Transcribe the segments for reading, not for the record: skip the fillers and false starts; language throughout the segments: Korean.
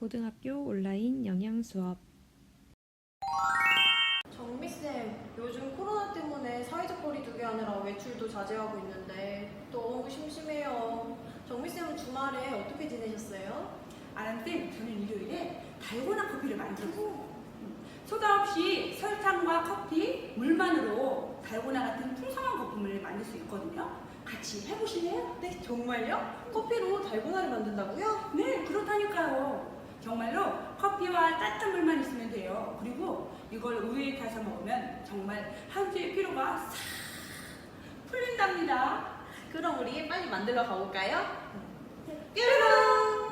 고등학교 온라인 영양 수업. 정미쌤, 요즘 코로나 때문에 사회적 거리 두기 하느라 외출도 자제하고 있는데 너무 심심해요. 정미쌤은 주말에 어떻게 지내셨어요? 아람쌤, 저는 일요일에 달고나 커피를 만들었어요. 소다 없이 설탕과 커피, 물만으로 달고나 같은 풍성한 거품을 만들 수 있거든요. 같이 해보실래요? 네, 정말요? 커피로 달고나를 만든다고요? 네, 그렇다니까요. 정말로 커피와 따뜻한 물만 있으면 돼요. 그리고 이걸 우유에 타서 먹으면 정말 한 주의 피로가 싹 풀린답니다. 그럼 우리 빨리 만들러 가볼까요? 뾰로롱!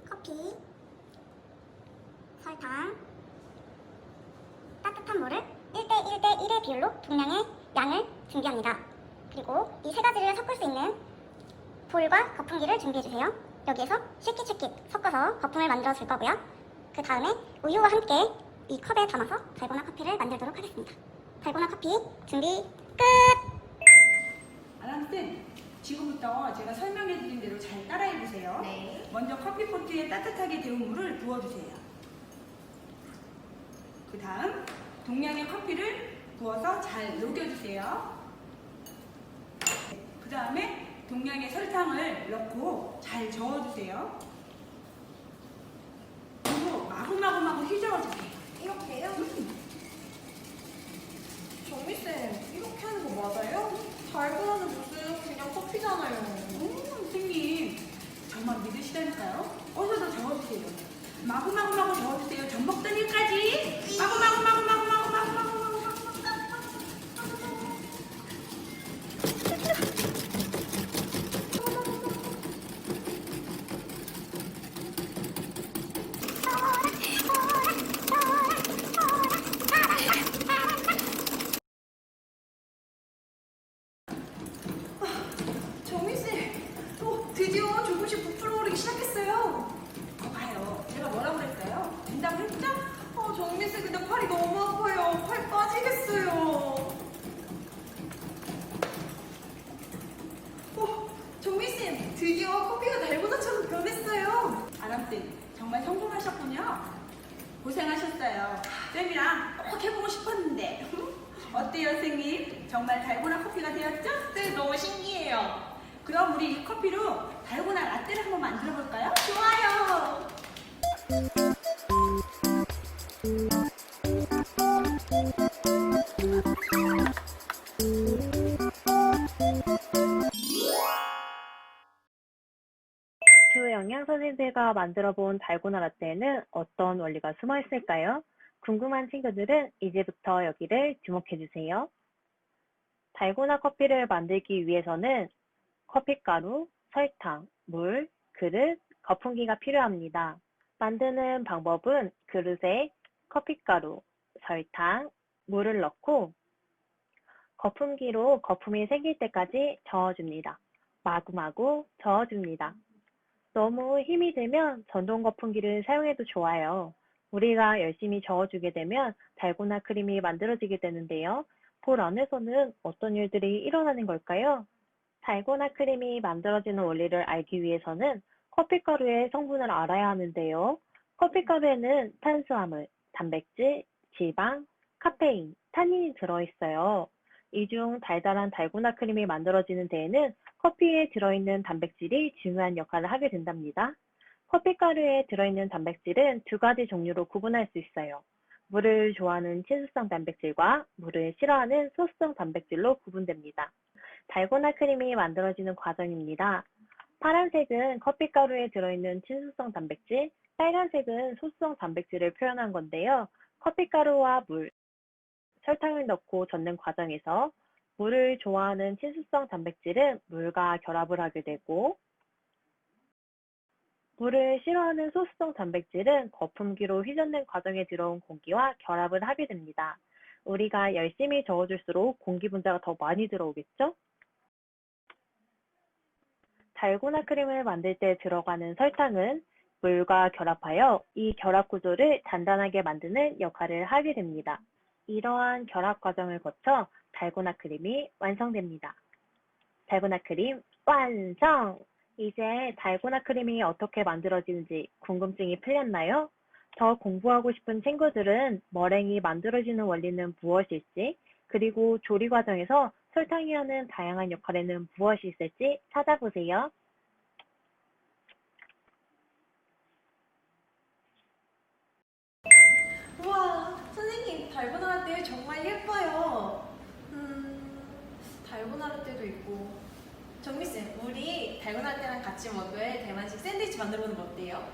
커피, 설탕, 따뜻한 물을 1대1대1의 비율로 동량의 양을 준비합니다. 그리고 이 세 가지를 섞을 수 있는 볼과 거품기를 준비해주세요. 여기에서 쉐킷쉐킷 섞어서 거품을 만들어 줄 거고요. 그 다음에 우유와 함께 이 컵에 담아서 달고나 커피를 만들도록 하겠습니다. 달고나 커피 준비 끝! 아람쌤, 지금부터 제가 설명해드린 대로 잘 따라해보세요. 네. 먼저 커피포트에 따뜻하게 데운 물을 부어주세요. 그 다음 동량의 커피를 부어서 잘 녹여주세요. 그 다음에 동량의 설탕을 넣고 잘 저어주세요. 그리고 마구마구마구 휘저어주세요. 이렇게요? 정미쌤, 이렇게 하는 거 맞아요? 달고나는 무슨 그냥 커피잖아요. 선생님, 정말 믿으시다니까요? 어서 더 저어주세요. 마구마구마구 저어주세요. 전 먹던 일까지 마구마구마구마구마구마구마구마구. 정미쌤, 드디어 조금씩 부풀어 오르기 시작했어요. 봐요. 제가 뭐라고 그랬어요? 된다고 했죠? 정미쌤, 근데 팔이 너무 아파요. 팔 빠지겠어요. 정미쌤, 드디어 커피가 달고나처럼 변했어요. 아람쌤, 정말 성공하셨군요. 고생하셨어요. 쌤이랑 꼭 해보고 싶었는데. 어때요, 선생님? 정말 달고나 커피가 되었죠? 네, 너무 신기해요. 그럼 우리 이 커피로 달고나 라떼를 한번 만들어 볼까요? 좋아요. 두 영양 선생님들과 만들어 본 달고나 라떼에는 어떤 원리가 숨어 있을까요? 궁금한 친구들은 이제부터 여기를 주목해 주세요. 달고나 커피를 만들기 위해서는 커피가루, 설탕, 물, 그릇, 거품기가 필요합니다. 만드는 방법은 그릇에 커피가루, 설탕, 물을 넣고 거품기로 거품이 생길 때까지 저어줍니다. 마구마구 저어줍니다. 너무 힘이 들면 전동 거품기를 사용해도 좋아요. 우리가 열심히 저어주게 되면 달고나 크림이 만들어지게 되는데요. 볼 안에서는 어떤 일들이 일어나는 걸까요? 달고나 크림이 만들어지는 원리를 알기 위해서는 커피가루의 성분을 알아야 하는데요. 커피가루에는 탄수화물, 단백질, 지방, 카페인, 타닌이 들어있어요. 이 중 달달한 달고나 크림이 만들어지는 데에는 커피에 들어있는 단백질이 중요한 역할을 하게 된답니다. 커피가루에 들어있는 단백질은 두 가지 종류로 구분할 수 있어요. 물을 좋아하는 친수성 단백질과 물을 싫어하는 소수성 단백질로 구분됩니다. 달고나 크림이 만들어지는 과정입니다. 파란색은 커피가루에 들어있는 친수성 단백질, 빨간색은 소수성 단백질을 표현한 건데요. 커피가루와 물, 설탕을 넣고 젓는 과정에서 물을 좋아하는 친수성 단백질은 물과 결합을 하게 되고 물을 싫어하는 소수성 단백질은 거품기로 휘젓는 과정에 들어온 공기와 결합을 하게 됩니다. 우리가 열심히 저어줄수록 공기 분자가 더 많이 들어오겠죠? 달고나 크림을 만들 때 들어가는 설탕은 물과 결합하여 이 결합 구조를 단단하게 만드는 역할을 하게 됩니다. 이러한 결합 과정을 거쳐 달고나 크림이 완성됩니다. 달고나 크림 완성! 이제 달고나 크림이 어떻게 만들어지는지 궁금증이 풀렸나요? 더 공부하고 싶은 친구들은 머랭이 만들어지는 원리는 무엇일지, 그리고 조리 과정에서 설탕이 하는 다양한 역할에는 무엇이 있을지 찾아보세요. 우와, 선생님, 달고나 라떼 정말 예뻐요. 달고나 라떼도 있고. 정미쌤, 우리 달고나 라떼랑 같이 먹을 대만식 샌드위치 만들어보는 거 어때요?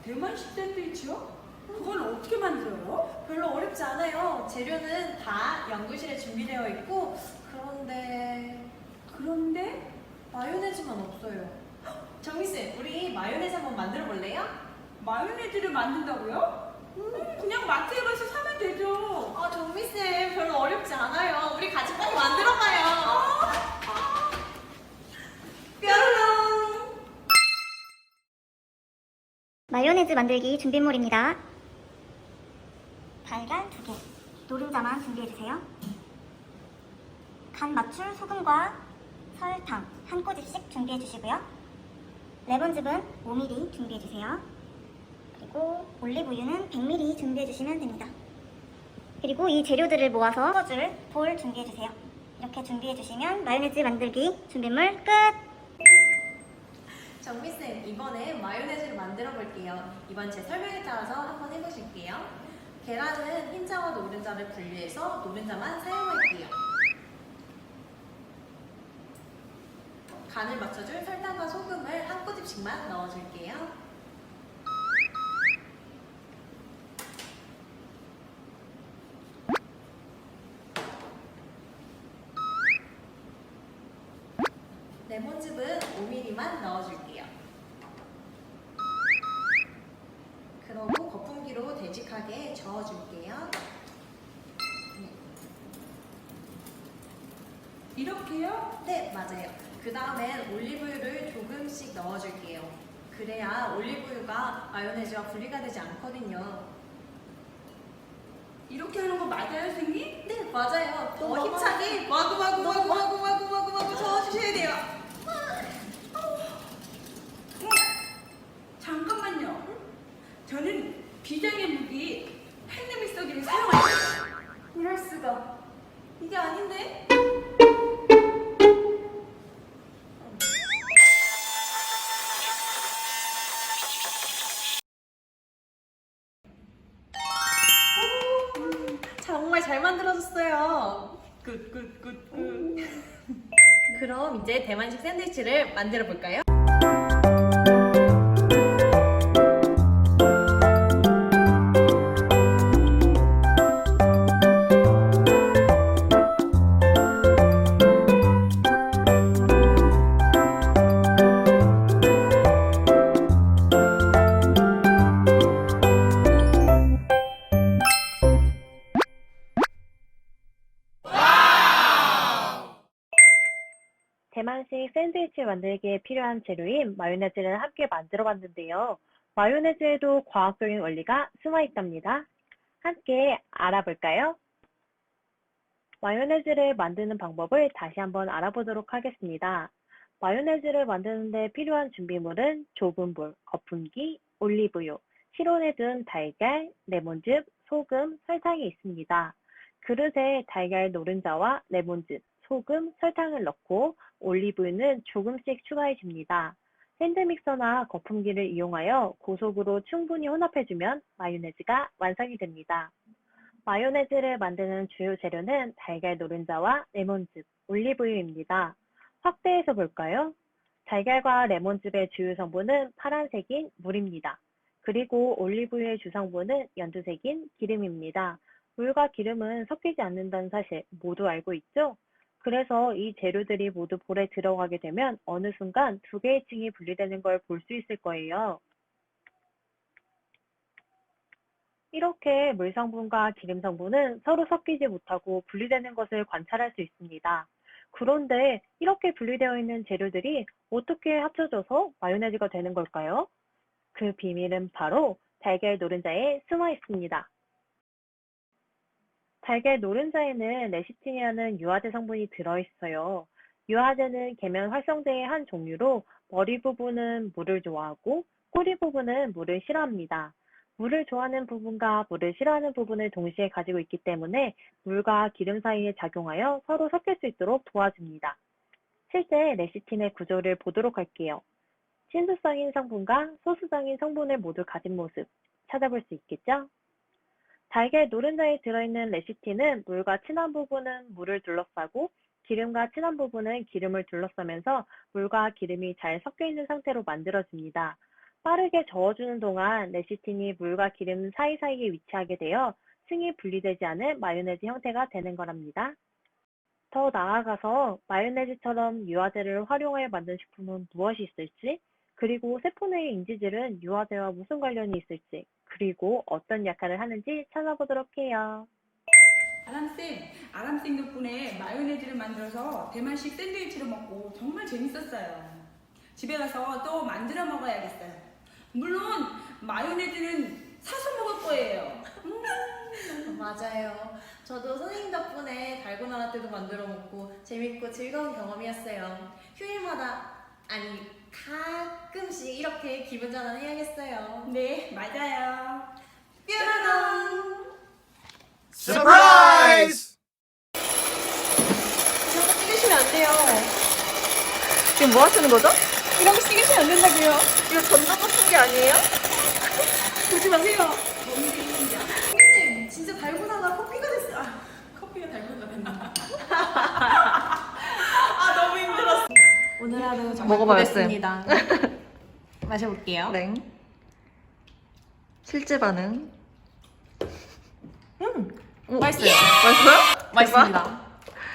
대만식 샌드위치요? 그건 어떻게 만들어요? 별로 어렵지 않아요. 재료는 다 연구실에 준비되어 있고, 그런데 마요네즈만 없어요. 정미쌤, 우리 마요네즈 한번 만들어 볼래요? 마요네즈를 만든다고요? 그냥 마트에 가서 사면 되죠. 정미쌤, 별로 어렵지 않아요. 우리 같이 빨리 만들어봐요. 뾰로롱! 마요네즈 만들기 준비물입니다. 달걀 2개, 노른자만 준비해주세요. 간 맞출 소금과 설탕 한 꼬집씩 준비해주시고요. 레몬즙은 5ml 준비해주세요. 그리고 올리브유는 100ml 준비해주시면 됩니다. 그리고 이 재료들을 모아서 섞어줄 볼 준비해주세요. 이렇게 준비해주시면 마요네즈 만들기 준비물 끝! 정미쌤, 이번에 마요네즈를 만들어 볼게요. 이번 제 설명에 따라서 한번 해보실게요. 계란은 흰자와 노른자를 분리해서 노른자만 사용할게요. 간을 맞춰줄 설탕과 소금을 한 꼬집씩만 넣어줄게요. 레몬즙은 5ml만 넣어줄게요. 그러고 거품기로 되직하게 저어줄게요. 이렇게요? 네, 맞아요. 그 다음엔 올리브유를 조금씩 넣어줄게요. 그래야 올리브유가 마요네즈와 분리가 되지 않거든요. 이렇게 하는 거 맞아요, 선생님? 네, 맞아요. 더 힘차게 마구 저어주셔야 돼요. 잠깐만요. 저는 비장의 무기 핸드믹서기를 사용할게요. 이럴 수가. 이게 아닌데? 정말 잘 만들어졌어요. 굿. 그럼 이제 대만식 샌드위치를 만들어 볼까요? 대만식 샌드위치 만들기에 필요한 재료인 마요네즈를 함께 만들어 봤는데요. 마요네즈에도 과학적인 원리가 숨어 있답니다. 함께 알아볼까요? 마요네즈를 만드는 방법을 다시 한번 알아보도록 하겠습니다. 마요네즈를 만드는데 필요한 준비물은 좁은 볼, 거품기, 올리브유, 실온에 둔 달걀, 레몬즙, 소금, 설탕이 있습니다. 그릇에 달걀 노른자와 레몬즙, 소금, 설탕을 넣고 올리브유는 조금씩 추가해 줍니다. 핸드믹서나 거품기를 이용하여 고속으로 충분히 혼합해주면 마요네즈가 완성이 됩니다. 마요네즈를 만드는 주요 재료는 달걀 노른자와 레몬즙, 올리브유입니다. 확대해서 볼까요? 달걀과 레몬즙의 주요 성분은 파란색인 물입니다. 그리고 올리브유의 주성분은 연두색인 기름입니다. 물과 기름은 섞이지 않는다는 사실 모두 알고 있죠? 그래서 이 재료들이 모두 볼에 들어가게 되면 어느 순간 두 개의 층이 분리되는 걸 볼 수 있을 거예요. 이렇게 물 성분과 기름 성분은 서로 섞이지 못하고 분리되는 것을 관찰할 수 있습니다. 그런데 이렇게 분리되어 있는 재료들이 어떻게 합쳐져서 마요네즈가 되는 걸까요? 그 비밀은 바로 달걀 노른자에 숨어 있습니다. 달걀 노른자에는 레시틴이라는 유화제 성분이 들어있어요. 유화제는 계면 활성제의 한 종류로 머리 부분은 물을 좋아하고 꼬리 부분은 물을 싫어합니다. 물을 좋아하는 부분과 물을 싫어하는 부분을 동시에 가지고 있기 때문에 물과 기름 사이에 작용하여 서로 섞일 수 있도록 도와줍니다. 실제 레시틴의 구조를 보도록 할게요. 친수성인 성분과 소수성인 성분을 모두 가진 모습 찾아볼 수 있겠죠? 달걀 노른자에 들어있는 레시틴은 물과 친한 부분은 물을 둘러싸고 기름과 친한 부분은 기름을 둘러싸면서 물과 기름이 잘 섞여 있는 상태로 만들어집니다. 빠르게 저어주는 동안 레시틴이 물과 기름 사이사이에 위치하게 되어 층이 분리되지 않은 마요네즈 형태가 되는 거랍니다. 더 나아가서 마요네즈처럼 유화제를 활용하여 만든 식품은 무엇이 있을지, 그리고 세포 내의 인지질은 유화제와 무슨 관련이 있을지, 그리고 어떤 역할을 하는지 찾아보도록 해요. 아람쌤 덕분에 마요네즈를 만들어서 대만식 샌드위치를 먹고 정말 재밌었어요. 집에 가서 또 만들어 먹어야겠어요. 물론 마요네즈는 사서 먹을 거예요. 맞아요. 저도 선생님 덕분에 달고나 라떼도 만들어 먹고 재밌고 즐거운 경험이었어요. 휴일마다, 아니 가끔씩 이렇게 기분 전환해야겠어요. 네, 맞아요. 뾰로롱! 서프라이즈! 이런 거 찍으시면 안 돼요. 지금 뭐 하시는 거죠? 이런 거 찍으시면 안 된다고요. 이거 전동 같은 게 아니에요? 보지 마세요. 선생님, 진짜 달고나가 커피가 됐어요. 아, 커피가 달고나가 됐나? 아, 너무 힘들었어. 오늘 하루 정말 먹어봐요, 고생했습니다. 마셔볼게요. 네. 실제 반응. 오, 맛있어요. 맛있어요? 맛있습니다.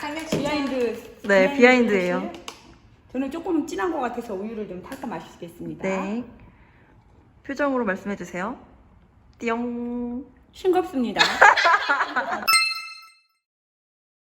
장면 비하인드. 네, 비하인드예요. 저는 조금 진한 것 같아서 우유를 좀 타서 마시겠습니다. 네. 표정으로 말씀해 주세요. 띠용. 싱겁습니다.